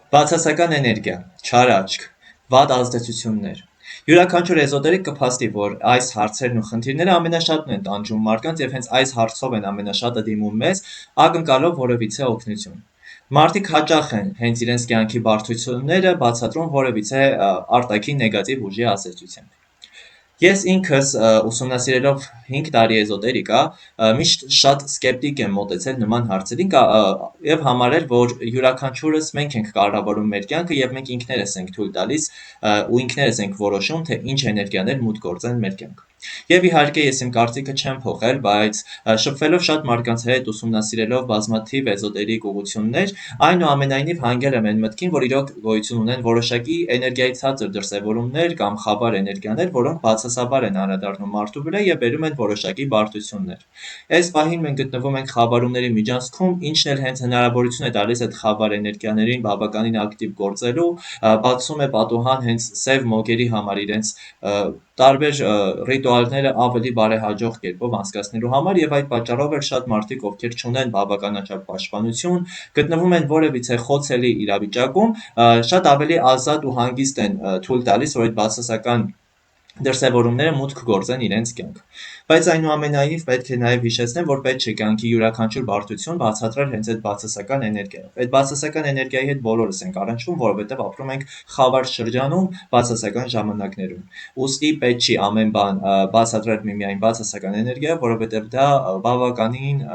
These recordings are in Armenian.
Բացասական էներգիա, չար աչք, վատ ազդեցություններ։ Յուրաքանչյուր էզոտերիկ կփաստի, որ այս հարցերն ու խնդիրները ամենաշատն են տանջում մարդկանց եւ հենց այս հարցով են ամենաշատը դիմում մեզ, ակնկալով որևիցե օգնություն։ Մարդիկ հաճախ են հենց իրենց կյանքի բարդությունները բացատրում որևիցե արտաքին նեգատիվ ուժի ազդեցությամբ։ Ես ինքս ուսումնասիրելով 5 տարի էզոտերիկա, միշտ շատ սկեպտիկ եմ մոտեցել նման հարցերին եւ համարել, որ յուրաքանչյուրս մենք ենք կառավարում մեր կյանքը եւ մենք ինքներս ենք թույլ տալիս ու ինքներս ենք որոշում, թե ինչ էներգիաներ մուտք գործեն մեր կյանք։ Եվ իհարկե ես իմ կարծիքը չեմ փոխել, բայց շփվելով շատ մարդկանց հետ, ուսումնասիրելով բազմաթիվ էզոտերիկ ուղղություններ, այնուամենայնիվ հանգել եմ այն մտքին, որ իրոք գոյություն ունեն որոշակի էներգիայի ցածր դրսևորումներ կամ խավար էներգիաներ, որոնք բացասաբար են անդրադառնում մարդու վրա եւ բերում են որոշակի բարդություններ։ Այս պահին մենք գտնվում ենք խավարումների միջանցքում, ինչն էլ հենց հնարավորություն է տալիս այդ խավար էներգիաներին բավականին ակտիվ գործելու, բացում է պատուհան հենց սև մոգերի համար իրենց տարբեր ռիտուալները ավելի բարեհաջող կերպով անցկացնելու համար եւ այդ պատճառով էլ շատ մարդիկ, ովքեր չունեն բավականաչափ պաշտպանություն, գտնվում են որևիցե խոցելի իրավիճակում, շատ ավելի ազատ ու հանգիստ են թույլ տալիս, որ այդ բացասական դրսևորումները մուտք գործեն իրենց կյանք։ Բայց այնուամենայնիվ պետք է նաև հիշեցնել, որ պետք չէ կյանքի յուրաքանչյուր բարդություն բացատրել հենց այդ բացասական էներգիայով։ Այդ բացասական էներգիայի հետ բոլորս ենք առնչվում, որովհետև ապրում ենք խավար շրջանում, բացասական ժամանակներում։ Ուստի պետք չի ամեն բան բացատրել միմիայն բացասական էներգիայով, որովհետև դա բավականին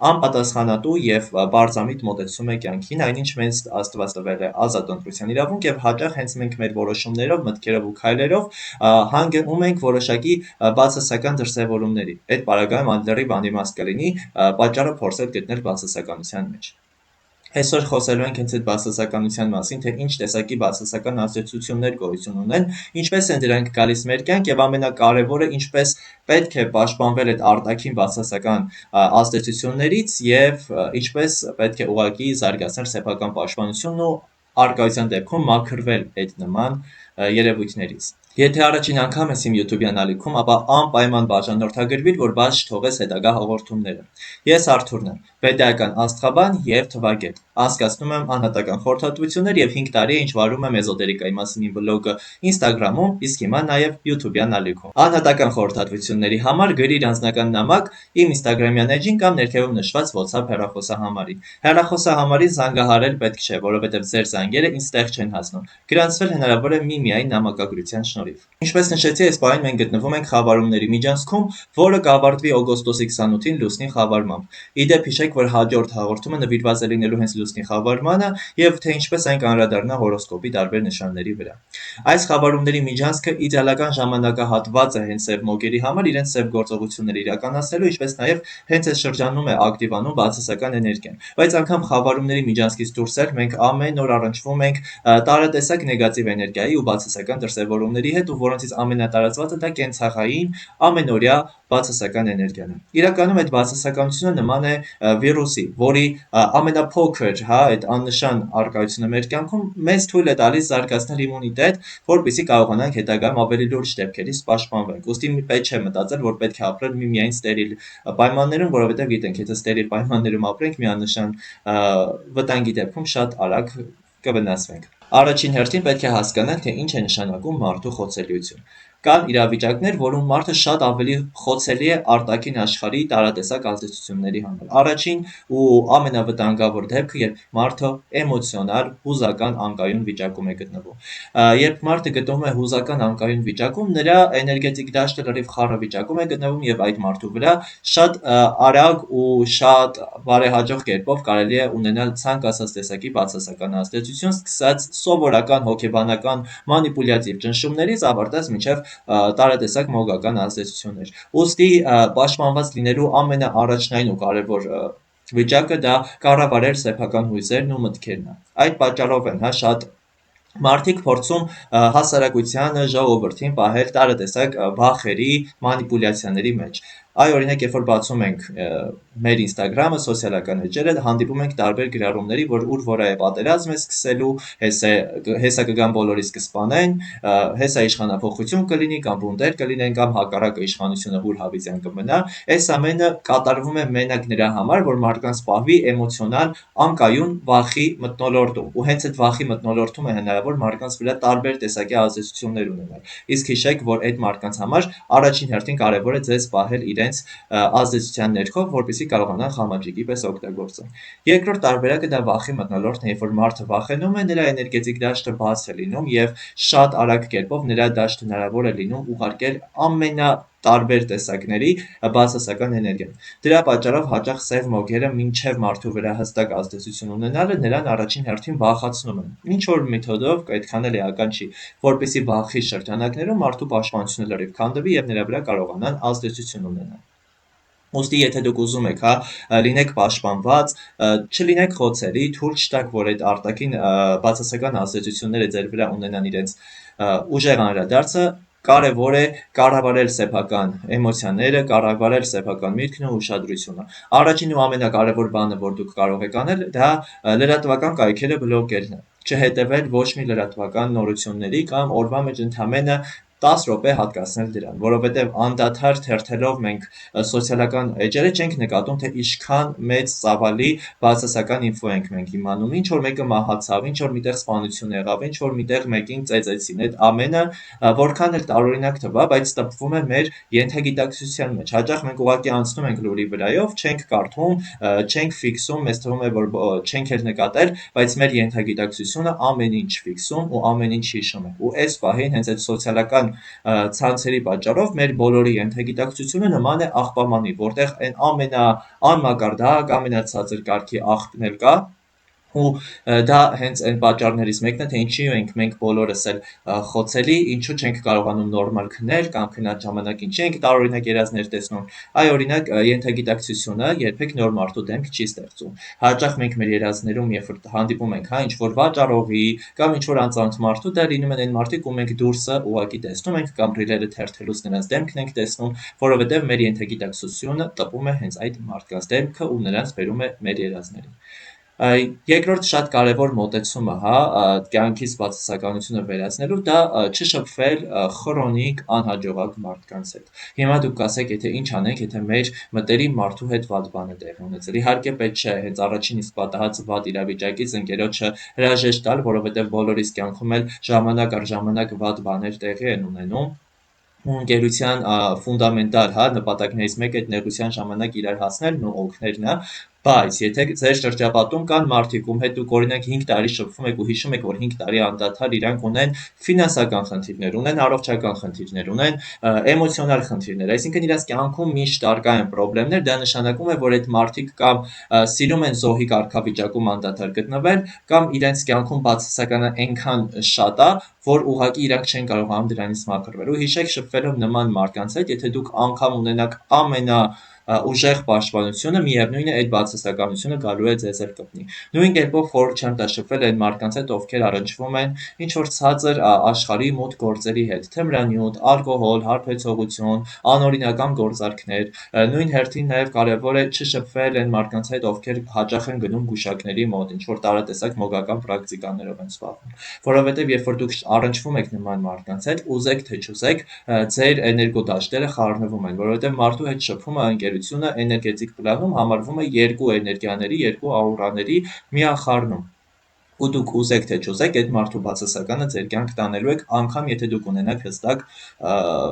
անպատասխանատու եւ բարձամիտ մոտեցում է կյանքին, այնինչ մեզ Աստված տվել է ազատ ընտրության իրավունք եւ հաճախ հենց մենք մեր որոշումներով, մտքերով ու քայլերով հանգում ենք որոշակի բացասական դրսևորումների։ Այդ պարագայում անդրիվ անիմաստ կլինի պատճառը փորձել գտնել բացասականության մեջ։ Այսօր խոսելու ենք հենց այդ բացասականության մասին, թե ինչ տեսակի բացասական ազդեցություններ գոյություն ունեն, ինչպես են դրանք գալիս մեր կյանք եւ ամենակարևորը ինչպես պետք է պաշտպանվել այդ արտաքին բացասական ազդեցություններից եւ ինչպես պետք է ուղղակի զարգացնել սեփական պաշտպանությունն ու արկայության դեպքում մաքրվել այդ նման երևույթներից։ Եթե առաջին անգամ ես իմ YouTube-յան ալիքում, ապա անպայման բաժանորդագրվիր, որ բաց չթողես հետագա հաղորդումները։ Ես Արթուրն եմ, վեդայական աստղաբան եւ թվագետ։ Անցկացնում եմ անհատական խորհրդատվություններ եւ 5 տարի է ինչ վարում եմ էզոտերիկայի մասին իմ բլոգը Instagram-ում, իսկ հիմա նաեւ YouTube-յան ալիքում։ Անհատական խորհրդատվությունների համար գրիր անձնական նամակ իմ Instagram-յան էջին կամ ներքևում նշված WhatsApp հեռախոսահամարին։ Հեռախոսահամարին զանգահարել պետք չէ, որովհետեւ ձեր զանգերը ինձ տեղ չեն հասնում։ Գրանցվել հնարավոր է միմիայն նամակագրության շնորհիվ։ Ինչպես նշեցի, այս պահին մենք գտնվում ենք խավարումների միջանցքում, որը կավարտվի օգոստոսի 28-ին լուսնի խավարմամբ։ Իդեպ հիշեք, որ հաջորդ հաղորդումը նվիրված է լինելու հենց լուսնի խավարմանը եւ թե ինչպես այն կանդրադառնա հորոսկոպի տարբեր նշանների վրա։ Այս խավարումների միջանցքը իդեալական ժամանակահատված է հենց սև մոգերի համար իրենց սև գործողությունները իրականացնելու, ինչպես նաեւ հենց այս շրջանում է ակտիվանում բացասական էներգիան։ Բայց անգամ խավարումների միջանցքից դուրս էլ մենք ամեն օր առնչվում ենք տարատեսակ նեգատիվ էներգիայի ու բացասական դրսևորումների հետ, ու որոնցից ամենատարածվածը դա կենցաղային ամենօրյա բացասական էներգիան է։ Իրականում այդ բացասականությունը նման է վիրուսի, որի ամենափոքր, այդ աննշան արկայությունը մեր կյանքում մեզ թույլ է տալիս զարգացնել իմունիտետ, որպեսզի կարողանանք հետագայում ավելի լուրջ դեպքերից պաշտպանվենք։ Ուստի պետք չէ մտածել, որ պետք է ապրել միմիայն ստերիլ պայմաններում, որովհետև գիտենք, եթե ստերիլ պայմաններում ապրենք, միանշան վտանգի դեպքում շատ արագ կվնասվենք։ Առաջին հերթին պետք է հասկանանք, թե ինչ է նշանակում մարդու խոցելիություն։ Կան իրավիճակներ, որում մարդը շատ ավելի խոցելի է արտաքին աշխարհի տարատեսակ ազդեցությունների համար։ Առաջին ու ամենավտանգավոր դեպքը, երբ մարդը էմոցիոնալ, հուզական անկայուն վիճակում է գտնվում։ Երբ մարդը գտնվում է հուզական անկայուն վիճակում, նրա էներգետիկ դաշտը լրիվ խառը վիճակում է գտնվում եւ այդ մարդու վրա շատ արագ ու շատ բարեհաջող կերպով կարելի է ունենալ ցանկացած տեսակի բացասական ազդեցություն, սկսած սովորական հոգեբանական մանիպուլյատիվ ճնշումներից ավարտած մինչև տարատեսակ մոգական ազդեցություններ։ Ուստի պաշտպանված լինելու ամենաառաջնային ու կարևոր վիճակը դա կառավարել սեփական հույզերն ու մտքերն է։ Այդ պատճառով են շատ մարդիկ փորձում հասարակությանը, ժողովրդին պահել տարատեսակ վախերի, մանիպուլյացիաների մեջ։ Այ օրինակ, երբ որ բացում ենք մեր Instagram-ը, սոցիալական էջերը, հանդիպում ենք տարբեր գրառումների, որ ուր որայ է պատերազմ է սկսելու, հեսա կգան բոլորիս կսպանեն, հեսա իշխանափոխություն կլինի, կամ բունդեր կլինեն, կամ հակառակը իշխանությունը հուր հավիտյան կմնա, այս ամենը կատարվում է մենակ նրա համար, որ մարդկանց պահվի էմոցիոնալ անկայուն վախի մթնոլորտում, ու հենց այդ վախի մթնոլորտում է հնարավոր մարդկանց վրա տարբեր տեսակի ազդեցություններ ունենալ, իսկ հիշեք, որ այդ մարդկանց համար առաջին հերթին կարևոր է ձեզ պահել իրենց ազդեցության ներքո, որպեսզի կարողանան խամաճիկի պես օգտագործեն։ Երկրորդ տարբերակը դա վախի մթնոլորտն է, երբ որ մարդը վախենում է, նրա էներգետիկ դաշտը բաց է լինում եւ շատ արագ կերպով նրա դաշտը հնարավոր է լինում ուղարկել տարբեր տեսակների բացասական էներգիան։ Դրա պատճառով հաճախ սև մոգերը մինչև մարդու վրա հստակ ազդեցություն ունենալը նրան առաջին հերթին վախացնում են։ Ինչ որ մեթոդով այդքան էլ էական չի, որպեսզի վախի շրջանակներում մարդու պաշտպանությունը լրիվ քանդվի եւ նրա վրա կարողանան ազդեցություն ունենալ։ Ուստի եթե դուք ուզում եք, լինեք պաշտպանված, չլինեք խոցելի, թույլ չտաք, որ այդ արտաքին բացասական ազդեցությունները ձեր վրա ունենան իրենց ուժեղ անդրադարձը, կարևոր է կառավարել սեփական էմոցիաները, կառավարել սեփական միտքն ու ուշադրությունը։ Առաջին ու ամենակարևոր բանը, որ դուք կարող եք անել, դա լրատվական կայքերը բլոկելն է։ Չհետևել ոչ մի լրատվական նորությունների կամ օրվա մեջ ընդամենը 10 րոպե հատկացնել դրան, որովհետև անդադար թերթելով մենք սոցիալական էջերը չենք նկատում, թե ինչքան մեծ ծավալի բացասական ինֆո ենք մենք իմանում, ինչ որ մեկը մահացավ, ինչ որ միտեղ սպանություն եղավ, ինչ որ միտեղ մեկին ծեծեցին, այդ ամենը որքան էլ տարօրինակ թվա, բայց տպվում է մեր ենթագիտակցության մեջ։ Հաճախ մենք ուղղակի անցնում ենք լուրի վրայով, չենք կարդում, չենք ֆիքսում, մեզ թվում է, որ չենք էլ նկատել, բայց մեր ենթագիտակցությունը ամեն ինչ ֆիքսում ու ամեն ինչ հիշում է։ Ու այս պահին հենց այդ սոցիալական ցանցերի պատճառով մեր բոլորի ենթագիտակցությունը նման է աղբամանի, որտեղ այն անմակարդակ, ամենացածր կարգի աղբն էլ կա, ու դա հենց այն պատճառներից մեկն է, թե ինչի ենք մենք բոլորս էլ խոցելի, ինչու չենք կարողանում նորմալ քնել կամ քնած ժամանակ ինչի ենք տարօրինակ երազներ տեսնում։ Այ օրինակ ենթագիտակցությունը երբեք նոր մարդու դեմք չի ստեղծում։ Հաճախ մենք մեր երազներում, երբ որ հանդիպում ենք, ինչ որ վաճառողի կամ ինչ որ անծանոթ մարդու, դա լինում են այն մարդիկ, ում մենք դուրսը ուղղակի տեսնում ենք կամ ռիլերը թերթելուց նրանց դեմքն ենք տեսնում, որովհետև մեր ենթագիտակցությունը տպում է հենց այդ մարդկանց դեմքը ու նրանց բերում է մեր երազներին։ Երկրորդ շատ կարևոր մոտեցումը, կյանքից բացասականությունը վերացնելու, դա չշփվել քրոնիկ անհաջողակ մարդկանց հետ։ Հիմա դուք կասեք, եթե ինչ անենք, եթե մեր մտերիմ մարդու հետ վատ բան է տեղի ունեցել։ Իհարկե պետք չէ հենց առաջին իսկ պատահած վատ իրավիճակից ընկերոջը հրաժեշտ տալ, որովհետև բոլորիս կյանքում էլ ժամանակ առ ժամանակ վատ բաներ տեղի են ունենում, ու ընկերության ֆունդամենտալ նպատակներից մեկը այդ նեղության ժամանակ իրար հասնելն ու օգնելն է, բայց եթե ձեր շրջապատում կան մարդիկ, ում հետ դուք օրինակ 5 տարի շփվում եք ու հիշում եք, որ 5 տարի անդադար իրանք ունեն ֆինանսական խնդիրներ, ունեն առողջական խնդիրներ, ունեն էմոցիոնալ խնդիրներ, այսինքն իրենց կյանքում միշտ արկա են խնդիրներ, դա նշանակում է, որ այդ մարդիկ կամ սիրում են զոհի կարգավիճակում անդադար գտնվել, կամ իրենց կյանքում բացասականը այնքան շատ է, որ ուղղակի իրանք չեն կարողանում դրանից մաքրվել։ Ու հիշեք, շփվելով նման մարդկանց հետ, եթե դուք անգամ ունենաք ուժեղ պաշտպանությունը, միևնույն է այդ բացասականությունը գալու է ձեզ էլ կպնի։ Նույն կերպով խորհուրդ չեմ տա շփվել այն մարդկանց հետ, ովքեր առնչվում են ինչ որ ցածր աշխարհի մոտ գործերի հետ, թմրանյութ, ալկոհոլ, հարբեցողություն, անօրինական գործարքներ։ Նույն հերթին նաև կարևոր է չշփվել այն մարդկանց հետ, ովքեր հաճախ են գնում գուշակների մոտ, ինչ որ տարատեսակ մոգական պրակտիկաներով են զբաղվում, որովհետև երբ որ դուք առնչվում եք նման մարդկանց հետ, ուզեք թե չուզեք, ձեր էներգոդաշտերը խառնվում են, որովհետև մարդու հետ շփումը, ընկերությունը էներգետիկ պլանում համարվում է երկու էներգիաների, երկու աուրաների միախառնում։ Ու դուք ուզեք թե չուզեք, այդ մարդու բացասականը ձեր կյանք տանելու եք, անգամ եթե դուք ունենաք հստակ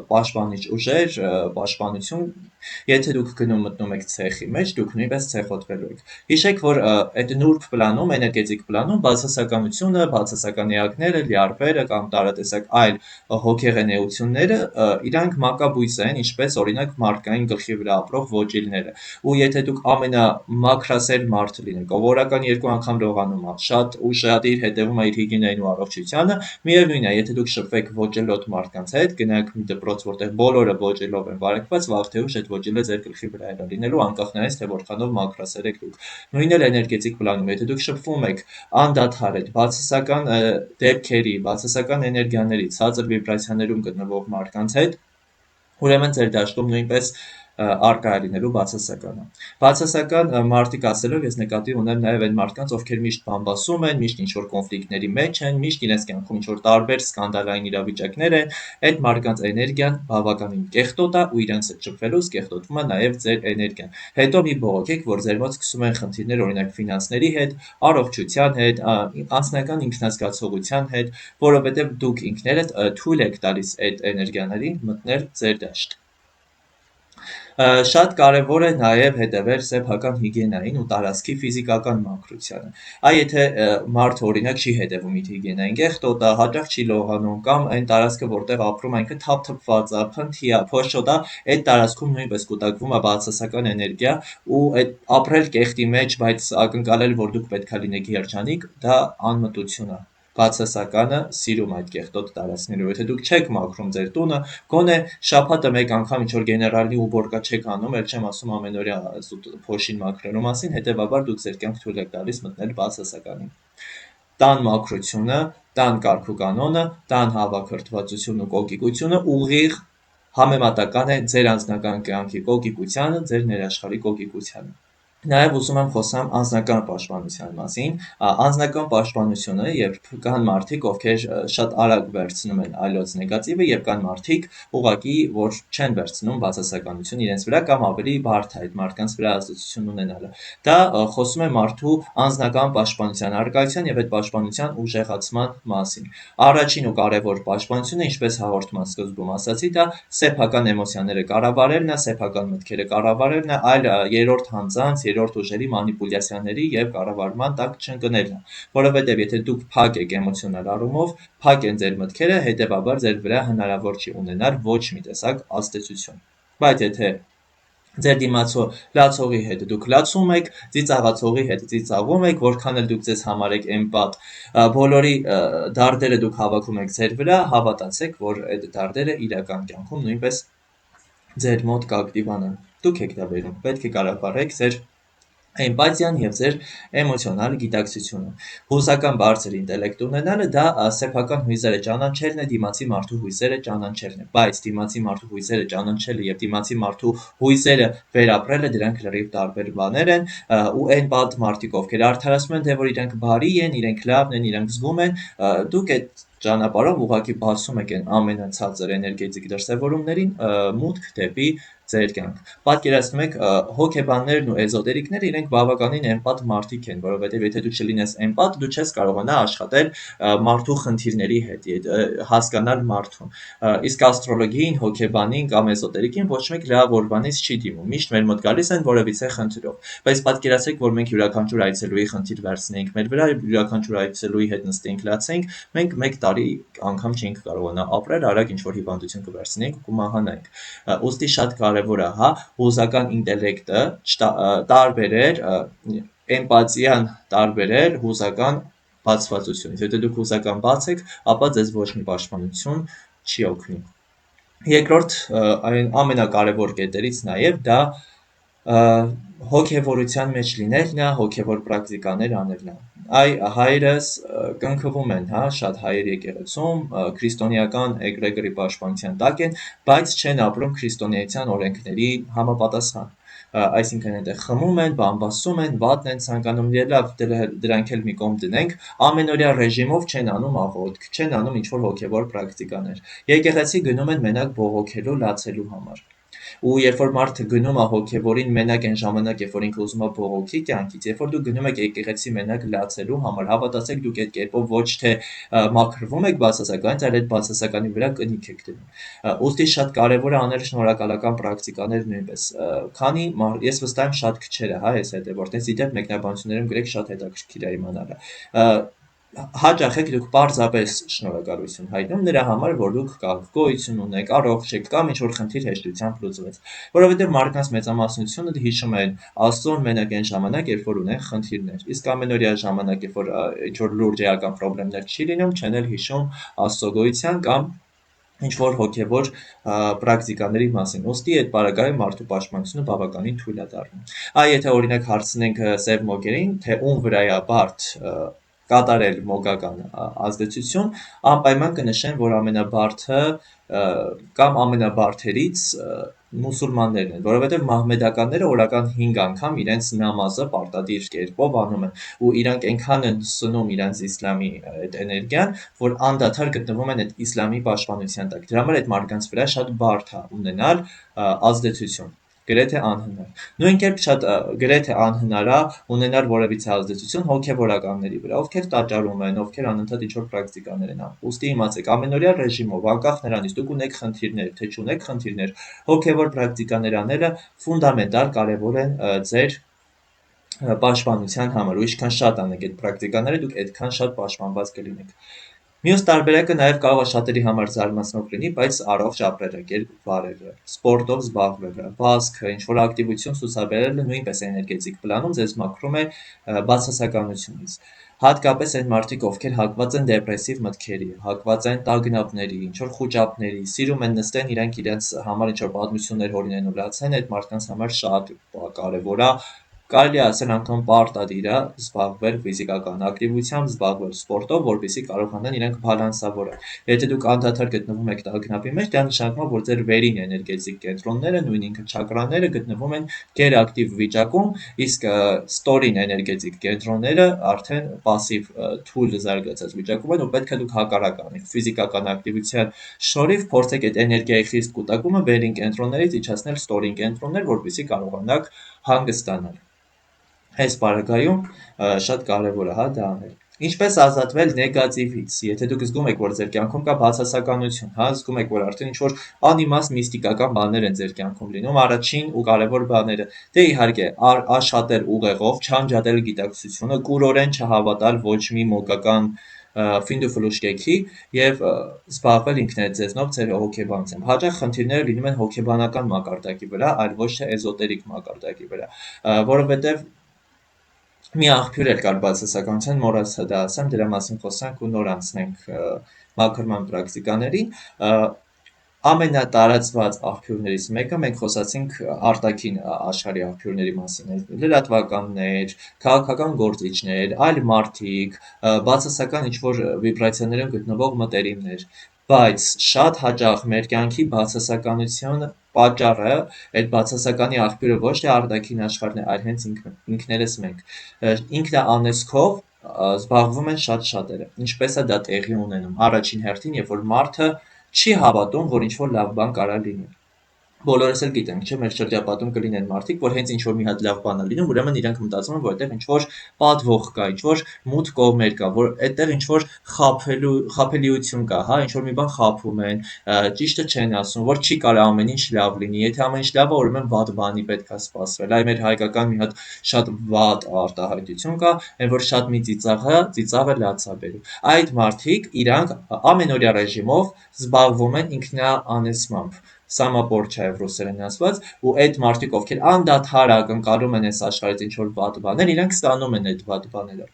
պաշտպանիչ ուժեր, պաշտպանություն, եթե դուք մտնում եք ցեխի մեջ, դուք նույնպես ցեխոտվելու եք։ Հիշեք, որ այդ նուրբ պլանում, էներգետիկ պլանում բացասականությունը, բացասական էակները, լյարդերը կամ տարատեսակ այլ հոգեղենեությունները իրանք մակաբույծ են, ինչպես օրինակ մարդկային գլխի վրա ապրող ոճիլները։ Ու եթե դուք ամենամաքրասեր մարդը լինեք, ով օրական 2 անգամ լողանում է, շատ ուշադիր հետևում է իր հիգիենային ու առողջությանը, միևնույն է, եթե դուք շփվեք ոճելոտ մարդկանց հետ, գնաք մի դպրոց, որտեղ բոլորը ոճելով են վարակված, վաղ թե ուշ այդ ոճելը ձեր գլխի վրա է լինելու, անկախ նրանից, թե որքանով մաքրասեր եք դուք։ Նույնն էլ էներգետիկ պլանում, եթե դուք շփվում եք անդադար այդ բացասական դեպքերի, բացասական էներգիաների, ցածր վիբրացիաներում գտնվող մարդկանց հետ, ուրեմն ձեր դաշտում նույնպես արկա է լինելու բացասականը։ Բացասական մարդիկ ասելով ես նկատի ունեմ նաև այն մարդկանց, ովքեր միշտ բամբասում են, միշտ ինչ-որ կոնֆլիկտների մեջ են, միշտ իրենց կյանքում ինչ-որ տարբեր սկանդալային իրավիճակներ են, այդ մարդկանց էներգիան բավականին կեղտոտ է ու իրենց հետ շփվելուց կեղտոտվում է նաև ձեր էներգիան։ Հետո մի բողոքեք, որ ձեր մոտ սկսում են խնդիրներ օրինակ ֆինանսների հետ, առողջության հետ, անձնական ինքնազգացողության հետ, որովհետև դուք ինքներդ թույլ եք տալիս այդ էներգիաներին մտնել ձեր դաշտ։ Շատ կարևոր է նաև հետևել սեփական հիգիենային ու տարածքի ֆիզիկական մաքրությանը։ Այ եթե մարդը օրինակ չի հետևում իր հիգիենային, կեղտոտ է, հաճախ չի լողանում կամ այն տարածքը, որտեղ ապրում է ինքը թափթփված է, փնթի է, փոշոտ է, այդ տարածքում նույնպես կուտակվում է բացասական էներգիա ու այդ ապրել կեղտի մեջ, բայց ակնկալել, որ դուք պետք է լինեք երջանիկ, դա անմտություն է։ Բացասականը սիրում այդ կեղտոտ տարածքներով։ Եթե դուք չեք մաքրում ձեր տունը, գոնե շաբաթը մեկ անգամ ինչ-որ գեներալի ուբորկա չեք անում, էլ չեմ ասում ամենօրյա փոշին մաքրելու մասին, հետևաբար դուք ձեր կյանք թույլ եք տալիս մտնել բացասականին։ Տան մաքրությունը, տան կարգուկանոնը, տան հավաքրթվածությունն ու կոկիկությունը ուղիղ համեմատական է ձեր անձնական կյանքի կոկիկությանը, ձեր ներաշխարհի կոկիկությանը։ Նաև ուզում եմ խոսամ անձնական պաշտպանության մասին։ Անձնական պաշտպանությունը, երբ կան մարդիկ, ովքեր շատ արագ վերցնում են այլոց նեգատիվը, եւ կան մարդիկ, ուղղակի, որ չեն վերցնում բացասականություն իրենց վրա կամ ավելի բարդ է այդ մարդկանց վրա ազդեցություն ունենալը։ Դա խոսում է մարդու անձնական պաշտպանության առկայության եւ այդ պաշտպանության ուժեղացման մասին։ Առաջին ու կարևոր պաշտպանությունը, ինչպես հաղորդման սկզբում ասացի, դա սեփական էմոցիաները կառավարելն է, սեփական մտքերը կառավարելն է, այլ երրորդ հանձանց, երրորդ ուժերի մանիպուլյացիաների եւ կառավարման տակ չընկնելն է, որովհետեւ եթե դուք փակ եք էմոցիոնալ առումով, փակ են ձեր մտքերը, հետեւաբար ձեր վրա հնարավոր չի ունենալ ոչ մի տեսակ ազդեցություն։ Բայց եթե ձեր դիմացու լացողի հետ դուք լացում եք, ծիծաղացողի հետ ծիծաղում եք, որքան էլ դուք ձեզ համարեք էմպատ, բոլորի դարդերը դուք հավաքում եք ձեր վրա, հավատացեք, որ այդ դարդերը իրական կյանքում նույնպես ձեր մոտ կակտիվանան։ Դուք եք դա բերում, պետք է կառավարեք ձեր էմպաթիան եւ ձեր էմոցիոնալ գիտակցությունը։ Հուզական բարձր ինտելեկտ ունենալը դա սեփական հույզերը ճանաչելն է, դիմացի մարդու հույզերը ճանաչելն է, բայց դիմացի մարդու հույզերը ճանաչելը եւ դիմացի մարդու հույզերը վերապրելը դրանք լրիվ տարբեր բաներ են, ու այն բադ մարդիկ, ովքեր արդարացնում են, թե որ իրենք բարի են, իրենք լավն են, իրենք զգում են, դուք այդ ճանապարհով ուղղակի բացում եք այն ամենացածր էներգետիկ դրսևորումներին մուտք դեպի ձեր կյանք։ Պատկերացնում եք հոգեբաններն ու էզոտերիկները իրենք բավականին էմպատ մարդիկ են, որովհետև եթե դու չլինես էմպատ, դու չես կարողանա աշխատել մարդու խնդիրների հետ, հասկանալ մարդուն։ Իսկ աստրոլոգին, հոգեբանին կամ էզոտերիկին ոչ մեկ լավ օրվանից չի դիմում, միշտ մեր մոտ գալիս են որևիցե խնդրով։ Բայց պատկերացրեք, որ մենք յուրաքանչյուր այցելուի խնդիր վերցնենք մեր վրա, յուրաքանչյուր այցելուի հետ նստենք լացենք, մենք մեկ տարի անգամ չենք կարողանա ապրել, արագ ինչ-որ հիվանդություն կվերցնենք ու կմահանանք։ Ուստի շատ կարևոր է, հուզական ինտելեկտը տարբերել, էմպաթիան տարբերել հուզական բացվածությունից։ Եթե դուք հուզական բաց եք, ապա ձեզ ոչ մի պաշտպանություն չի օգնի։ Երկրորդ այն ամենակարևոր կետերից նաև դա հոգևորության մեջ լինելն է, հոգևոր պրակտիկաներ անելն է։ Հայրս կնքվում են, շատ հայեր եկեղեցում, քրիստոնեական էգրեգորի պաշտպանության տակ են, բայց չեն ապրում քրիստոնեության օրենքների համապատասխան։ Այսինքն այնտեղ խմում են, բամբասում են, վատն են ցանկանում, լավ դրանք էլ մի կողմ դնենք, ամենօրյա ռեժիմով չեն անում աղոթք, չեն անում ինչ-որ հոգևոր պրակտիկաներ։ Եկեղեցի գնում են մենակ բողոքելու, լացելու համար։ Ու երբ որ մարդը գնում է հոգևորին մենակ այն ժամանակ, երբ որ ինքը ուզում է բողոքի կյանքից, երբ որ դուք գնում եք եկեղեցի մենակ լացելու համար, հավատացեք դուք այդ կերպով ոչ թե մաքրվում եք բացասականից, այլ այդ բացասականի վրա կնիք եք դնում։ Ուստի շատ կարևոր է անել շնորհակալական պրակտիկաներ նույնպես, քանի ես վստահ եմ շատ քչերը, ես հետևորդներից իդեպ մեկնաբանություններում գրեք շատ հետաքրքիր է իմանալը։ Հաճախ եք դուք պարզապես շնորհակալություն հայտնում նրա համար, որ դուք կաք, գոյություն ունեք, առողջ եք կամ ինչ-որ խնդիր հեշտությամբ լուծվեց, որովհետև մարդկանց մեծամասնությունը հիշում են Աստծուն մենակ այն ժամանակ, երբ որ ունեն խնդիրներ, իսկ ամենօրյա ժամանակ, երբ որ ինչ-որ լուրջ էական խնդիրներ չի լինում, չեն էլ հիշում Աստծո գոյության կամ ինչ-որ հոգևոր պրակտիկաների մասին, ուստի այդ պարագայում մարդու պաշտպանությունը բավականին թույլ է դառնում։ Եթե օրինակ հարցնենք Սև Մոգերին, թե ում վրա է բարդ կատարել մոգական ազդեցություն, անպայման կնշեն, որ ամենաբարդը կամ ամենաբարդերից մուսուլմաններն են, որովհետև մահմեդականները օրական 5 անգամ իրենց նամազը պարտադիր կերպով անում են, ու իրանք այնքան են սնում իրենց իսլամի այդ էներգիան, որ անդադար գտնվում են այդ իսլամի պաշտպանության տակ։ Դրա համար այդ մարդկանց վրա շատ բարդ է ունենալ ազդեցություն, գրեթե անհնար։ Նույն կերպ շատ գրեթե անհնար է ունենալ որևիցե ազդեցություն հոգևորականների վրա, ովքեր տաճարում են, ովքեր անընդհատ ինչ-որ պրակտիկաներ են անում։ Ուստի իմացեք, ամենօրյա ռեժիմով, անկախ նրանից դուք ունեք խնդիրներ, թե չունեք խնդիրներ, հոգևոր պրակտիկաներ անելը ֆունդամենտալ կարևոր են ձեր պաշտպանության համար, ու ինչքան շատ անեք այդ պրակտիկաները, դուք այդքան շատ պաշտպանված կլինեք։ Մյուս տարբերակը նաև կարող է շատերի համար զարմացնող լինի, բայց առողջ ապրելակերպ վարելը, սպորտով զբաղվելը, վազքը, ինչ-որ ակտիվություն ցուցաբերելը նույնպես էներգետիկ պլանում ձեզ մաքրում է բացասականությունից։ Հատկապես այն մարդիկ, ովքեր հակված են դեպրեսիվ մտքերի, հակված են տագնապների, ինչ-որ խուճապների, սիրում են նստեն իրենց համար ինչ-որ պատմություններ հորինեն ու լացեն, այդ մարդկանց համար շատ կարևոր է, կարելի է ասել անգամ պարտադիր է զբաղվել ֆիզիկական ակտիվությամբ, զբաղվել սպորտով, որպեսզի կարողանան իրենք բալանսավորել։ Եթե դուք անդադար գտնվում եք տագնապի մեջ, դա նշանակում է, որ ձեր վերին էներգետիկ կենտրոնները, նույն ինքը չակրաները գտնվում են գերակտիվ վիճակում, իսկ ստորին էներգետիկ կենտրոնները արդեն պասիվ թույլ զարգացած վիճակում են, ու պետք է դուք հակառակ անեք ֆիզիկական ակտիվության շնորհիվ փորձեք այդ էներգիայի խիստ կուտակումը վերին կենտրոններից իջեցնել ստորին կենտրոններ, որպեսզի կարողանաք հանգստանալ։ Այս պարագայում շատ կարևոր է դա անել։ Ինչպես ազատվել նեգատիվից, եթե դուք զգում եք, որ ձեր կյանքում կա բացասականություն, զգում եք, որ արդեն ինչ-որ անիմաստ միստիկական բաներ են ձեր կյանքում լինում, առաջին ու կարևոր բաները, դե իհարկե աշխատել ուղեղով, չանջատել գիտակցությունը, կուրորեն չհավատալ ոչ մի մոգական ֆինդուֆլուշկեքի եւ զբաղվել ինքներդ ձեզնով ձեր հոգեբանությամբ։ Հաճախ խնդիրները լինում են հոգեբանական մակարդակի վրա, այլ ոչ թե էզոտերիկ մակարդակի վրա, որովհետեւ մի աղբյուր էլ կար բացասականության, մոռացա դա ասեմ, դրա մասին խոսանք ու նոր անցնենք մաքրման պրակտիկաների։ Ամենատարածված աղբյուրներից մեկը մենք խոսացինք արտաքին աշխարհի աղբյուրների մասին, լրատվականներ, քաղաքական գործիչներ, այլ մարդիկ, բացասական ինչ-որ վիբրացիաներում գտնվող մտերիմներ, բայց շատ հաճախ մեր կյանքի բացասականության պատճառը, այդ բացասականի աղբյուրը ոչ թե արտաքին աշխարհն է, այլ հենց ինքներս մենք։ Ինքնաանեծքով զբաղվում են շատ շատերը։ Ինչպես է դա տեղի ունենում։ Առաջին հերթին, երբ որ մարդը չի հավատում, որ ինչ-որ լավ բան կարա լինի։ Բոլորս էլ գիտենք, չէ՞, մեր շրջապատում կլինեն մարդիկ, որ հենց ինչ-որ մի հատ լավ բան է լինում, ուրեմն իրանք մտածում են, որ այդտեղ ինչ-որ պատվող կա, ինչ-որ մութ կողմեր կա, որ այդտեղ ինչ-որ խաբելիություն կա, ինչ-որ մի բան խաբում են, ճիշտը չեն ասում, որ չի կարա ամեն ինչ լավ լինի, եթե ամեն ինչ լավ է, ուրեմն վատ բանի պետք է սպասվել։ Այ մեր հայկական մի հատ շատ վատ արտահայտություն կա, այն որ շատ մի ծիծաղը լաց է բերում։ Այդ մարդիկ իրանք ամենօրյա ռեժիմով զբաղվում են ինքնաանեցմամբ, самопорчаև ռուսերեն ասված, ու այդ մարդիկ, ովքեր անդադար ակնկալում են այս աշխարհից ինչ-որ վատ բաներ, իրանք ստանում են այդ վատ բաները։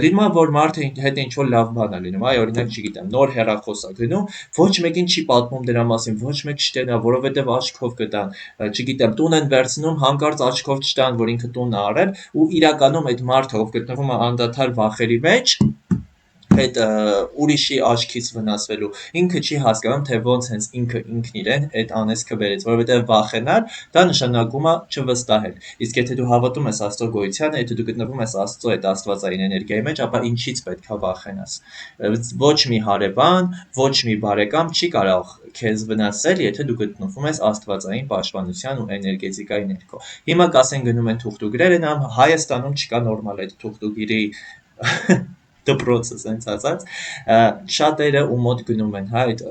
Լինում է, որ մարդը հետ ինչ-որ լավ բան է լինում, օրինակ, չգիտեմ, նոր հեռախոս է գնում, ոչ մեկին չի պատմում դրա մասին, ոչ մեկ չտենա, որովհետև աչքով կտան, չգիտեմ, տուն են վերցնում, հանկարծ աչքով չտան, որ ինքը տունն է առել, ու իրականում այդ մարդը, ով գտնվում է անդադար վախերի մեջ, այդ ուրիշի աչքից վնասվելու, ինքը չի հասկանում, թե ոնց հենց ինքն իրեն այդ անեծքը բերեց, որովհետև վախենալ դա նշանակում է չվստահել։ Իսկ եթե դու հավատում ես Աստծո գոյությանը, եթե դու գտնվում ես Աստծո այդ աստվածային էներգիայի մեջ, ապա ինչից պետք է վախենաս։ Ոչ մի հարևան, ոչ մի բարեկամ չի կարող քեզ վնասել, եթե դու գտնվում ես աստվածային պաշտպանության ու էներգետիկայի ներքո։ Հիմա կասեն գնում են թուղթուգրեր են, Հայաստանում չկա նորմալ այդ թուղթուգիրի դպրոցը սենց ասած, շատերը ու մոտ գնում են, այդ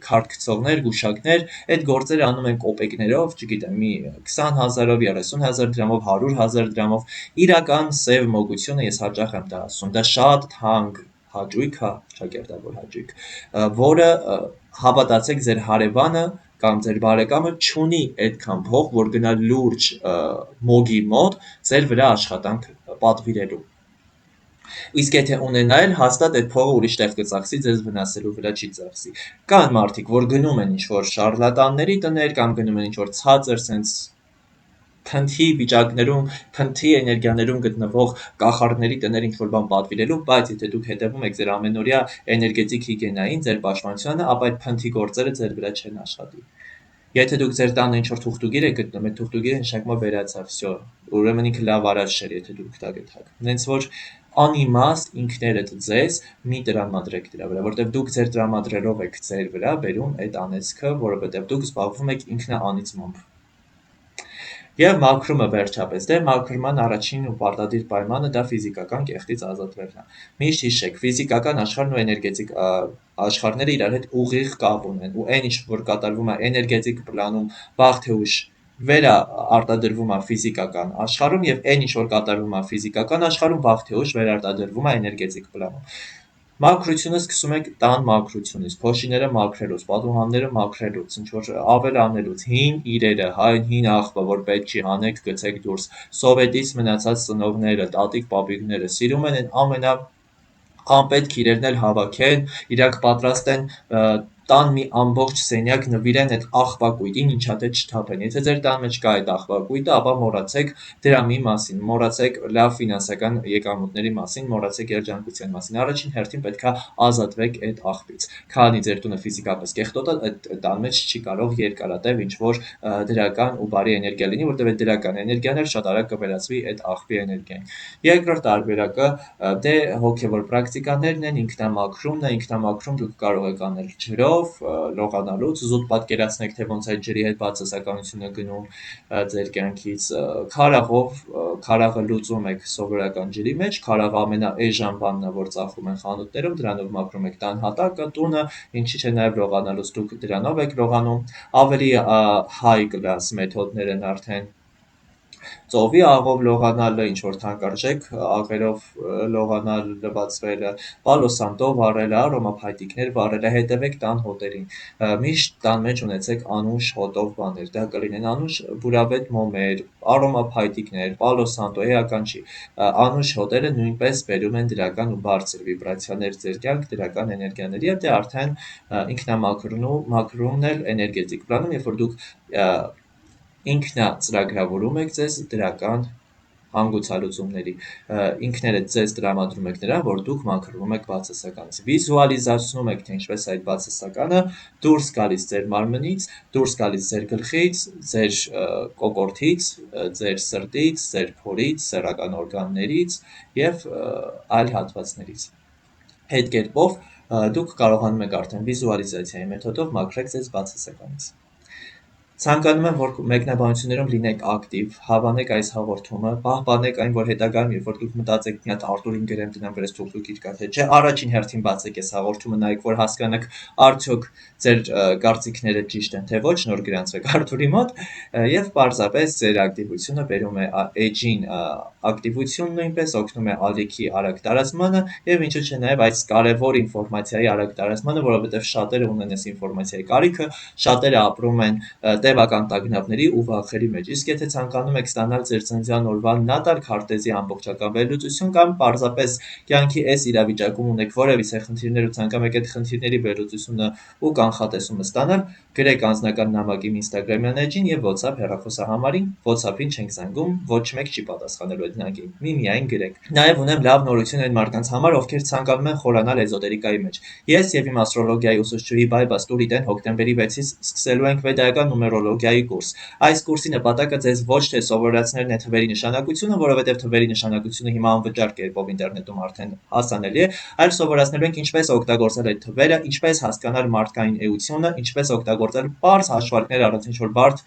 քարտ գցողներ, գուշակներ, այդ գործերը անում են կոպեկներով, չգիտեմ, մի 20,000-ով, 30,000 դրամով, 100,000 դրամով, իրական սև մոգությունը ես հաճախ եմ դա ասում, դա շատ թանկ հաճույք է, ճակերտավոր հաճույք, որը հավատացեք ձեր հարևանը կամ ձեր բարեկամը չունի այդքան փող, որ գնա լուրջ մոգի մոտ ձեր վրա աշխատանք պատվիրելու։ Իսկ եթե ունենա էլ, հաստատ այդ փողը ուրիշ տեղ կծախսի, ձեզ վնասելու վրա չի ծախսի։ Կան մարդիկ, որ գնում են ինչ-որ շառլատանների տներ կամ գնում են ինչ-որ ցածր սենց փնթի վիճակներում, փնթի էներգիաներում գտնվող կախարդների տներ ինչ-որ բան պատվիրելու, բայց եթե դուք հետևում եք ձեր ամենօրյա էներգետիկ հիգիենային, ձեր պաշտպանությանը, ապա այդ փնթի գործերը ձեր վրա չեն աշխատի։ Եթե դուք ձեր տանը ինչ-որ թուղթուգիր եք գտնում, այդ թուղթուգիրը նշանակում է վերացավ, всё, ուրեմն ինքը լավ արած չէր, եթե դուք դա գտաք։ Հենց որ անիմաստ ինքներդ ձեզ մի տրամադրեք դրա վրա, որտեղ դուք ձեր տրամադրելով եք ձեր վրա բերում այդ անեծքը, որովհետև դուք զբաղվում եք ինքնաանիծմամբ։ Եվ մաքրումը վերջապես, դե մաքրման առաջին ու պարտադիր պայմանը դա ֆիզիկական կեղտից ազատվելն է։ Միշտ հիշեք, ֆիզիկական աշխարհն ու էներգետիկ աշխարհները իրար հետ ուղիղ կապ ունեն, ու այն ինչ որ կատարվում է էներգետիկ պլանում, վաղ թե ուշ վերարտադրվում է ֆիզիկական աշխարհում, եւ այն ինչ որ կատարվում է ֆիզիկական աշխարհում, վաղ թե ուշ վերարտադրվում է էներգետիկ պլանում։ Մաքրությունը սկսում եք տան մաքրությունից, փոշիները մաքրելուց, պատուհանները մաքրելուց, ինչ-որ ավելանելուց, հին իրերը, հին աղբը, որ պետք չի հանեք, գցեք դուրս, սովետից մնացած ծնողները, տատիկ, պապիկները սիրում են այն անպետք իրերն էլ հավաքեն, իրանք պատրաստ են տան մի ամբողջ սենյակ նվիրեն այդ աղբակույտին, ինչա թե չթափեն։ Եթե ձեր տան մեջ կա այդ աղբակույտը, ապա մոռացեք դրամի մասին, մոռացեք լավ ֆինանսական եկամուտների մասին, մոռացեք երջանկության մասին։ Առաջին հերթին պետք է ազատվեք այդ աղբից, քանի ձեր տունը ֆիզիկապես կեղտոտ է, այդ տան մեջ չի կարող երկարատև ինչ-որ դրական ու բարի էներգիա լինի, որտեղ այդ դրական էներգիան էլ շատ արագ կվերածվի այդ աղբի էներգիային։ Երկրորդ տարբերակը դե հոգևոր պրակտիկաներն են, ինքնամաքրումն է, ինքնամաքրում դուք կարող եք անել ջրով, լողանալուց, զուտ պատկերացնեք, թե ոնց այդ ջրի հետ բացասականությունը գնում ձեր կյանքից, քարաղով, քարաղը լուծում եք սովորական ջրի մեջ, քարաղը ամենաէժան բանն է, որ ծախում են խանութներում, դրանով մաքրում եք տան հատակը, տունը, ինչի չէ նաև լողանալուց դուք դրանով եք լողանում, ավելի high class մեթոդներ են արդեն ծովի աղով լողանալը, ինչ-որ թանկարժեք աղերով լողանալ, լվացվելը, պալոսանտո վառելը, արոմափայտիկներ վառելը, հետևեք տան հոտերին, միշտ տան մեջ ունեցեք անուշ հոտով բաներ, դա կլինեն անուշ բուրավետ մոմեր, արոմափայտիկներ, պալոսանտո, էական չի, անուշ հոտերը նույնպես բերում են դրական ու բարձր վիբրացիաներ ձեր կյանք, դրական էներգիաների, եւ դե արդեն ինքնամաքրումն էլ էներգետիկ պլանում, երբ որ դուք ինքնածրագրավորում եք ձեզ դրական հանգուցալուծումների, ինքներդ ձեզ տրամադրում եք նրան, որ դուք մաքրվում եք բացասականից, վիզուալիզացնում եք, թե ինչպես այդ բացասականը դուրս գալիս ձեր մարմնից, դուրս գալիս ձեր գլխից, ձեր կոկորդից, ձեր սրտից, ձեր փորից, սեռական օրգաններից եւ այլ հատվածներից։ Այդ կերպով դուք կարողանում եք արդեն վիզուալիզացիայի մեթոդով մաքրեք ձեզ բացասականից։ Ցանկանում եմ, որ մեկնաբանություններում լինեք ակտիվ, հավանեք այս հաղորդումը, պահպանեք այն, որ հետագայում, երբ որ դուք մտածեք մի հատ Արտուրին գրեմ դնեմ վրաս թուղթուկիր կա թե չէ, առաջին հերթին բացեք այս հաղորդումը, նայեք, որ հասկանաք արդյոք ձեր կարծիքները ճիշտ են թե ոչ, նոր գրանցվեք Արտուրի մոտ, եւ պարզապես ձեր ակտիվությունը բերում է էջին ակտիվություն նույնպես օգնում է ալիքի արագ տարածմանը եւ ինչու՞ չէ նաեւ այս կարեւոր ինֆորմացիայի արագ տարածմանը, որովհետեւ շատերը ունեն այս ինֆորմացիայի կարիքը, շատերը ապրում են տևական տագնապների ու վախերի մեջ, իսկ եթե ցանկանում եք ստանալ ձեր ծննդյան օրվա նատալ քարտեզի ամբողջական վերլուծություն կամ պարզապես կյանքի այս իրավիճակում ունեք որևիցե խնդիրներ ու ցանկանում եք այդ խնդիրների վերլուծությունը ու կանխատեսումը ստանալ, գրեք անձնական նամակ իմ Instagram-յան էջին եւ WhatsApp հեռախոսահամարին, WhatsApp-ին չենք զանգում, ոչ մեկ չի պատասխանելու այդ նամակին, միայն գրեք։ Նաեւ ունեմ լավ նորություն այն մարդկանց համար, ովքեր ցանկանում են խորանալ էզոտերիկայի մեջ։ Ես եւ իմ աստրոլոգիայի ուսուցչուհի Բայբա Ստուրիտեն հոկտեմբերի 6-ից սկսելու ենք վեդայական նումերոլոգիայի կուրս։ Այս կուրսի նպատակը ձեզ ոչ թե սովորեցնելն է թվերի նշանակությունը, որովհետև թվերի նշանակությունը հիմա անվճար կերպով ինտերնետում արդեն հասանելի է, այլ սովորացնելու ենք ինչպես օգտագործել այդ թվերը, ինչպես հասկանալ մարդկային էությունը, ինչպես օգտագործել պարզ հաշվարկներ առանց ինչ-որ բարդ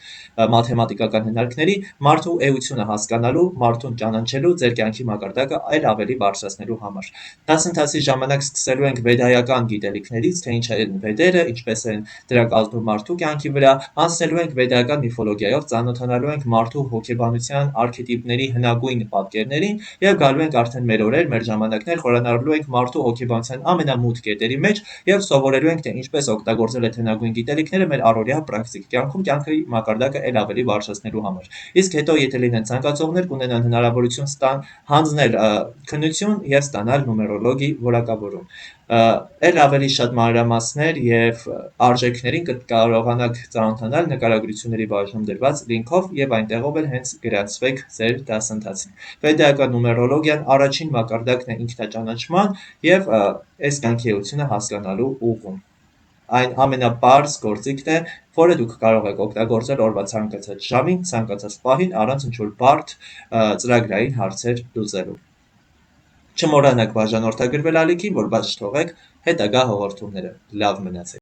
մաթեմատիկական հնարքների, մարդու էությունը հասկանալու, մարդուն ճանաչելու, ձեր կյանքի մակարդակը այլ ավելի բարձրացնելու համար։ Դասընթացի ժամանակ սկսելու ենք վեդայական գիտելիքներից, թե ինչ են վեդերը, ինչպես են դրանք ազդում մարդու կյանքի վրա, անցնելու ենք վեդայական միֆոլոգիայով, ծանոթանալու ենք մարդու հոգեբանության արքետիպների հնագույն պատկերներին եւ գալու ենք արդեն մեր օրեր, մեր ժամանակներ, խորանալու ենք մարդու հոգեբանության ամենամութ կետերի մեջ եւ սովորելու ենք, թե ինչպես օգտագործել այդ հնագույն գիտելիքները մեր առօրյա պրակտիկ կյանքում կյանքի մակարդակը այլ ավելի բարձրացնելու համար։ Իսկ հետո եթե լինեն ցանկացողներ, կունենան հնարավորություն հանձնել քննություն եւ ստանալ նումերոլոգի որակավորում։ Էլ ավելի շատ մանրամասներ եւ արժեքներին կարողանաք ծանոթանալ նկարագրությունների բաժնում դրված լինքով եւ այնտեղով էլ հենց գրանցվեք ձեր դասընթացին։ Վեդայական նումերոլոգիան առաջին մակարդակն է ինքնաճանաչման եւ այս կյանքի էությունը հասկանալու ուղում։ այն ամենապարզ գործիքն է, որը դուք կարող եք օգտագործել օրվա ցանկացած ժամին, ցանկացած պահին, առանց ինչ-որ բարդ ծրագրային հարցեր լուծելու: Չմոռանաք բաժանորդագրվել ալիքին, որ բաց չթողեք հետագա հաղորդումները: Լավ մնացեք: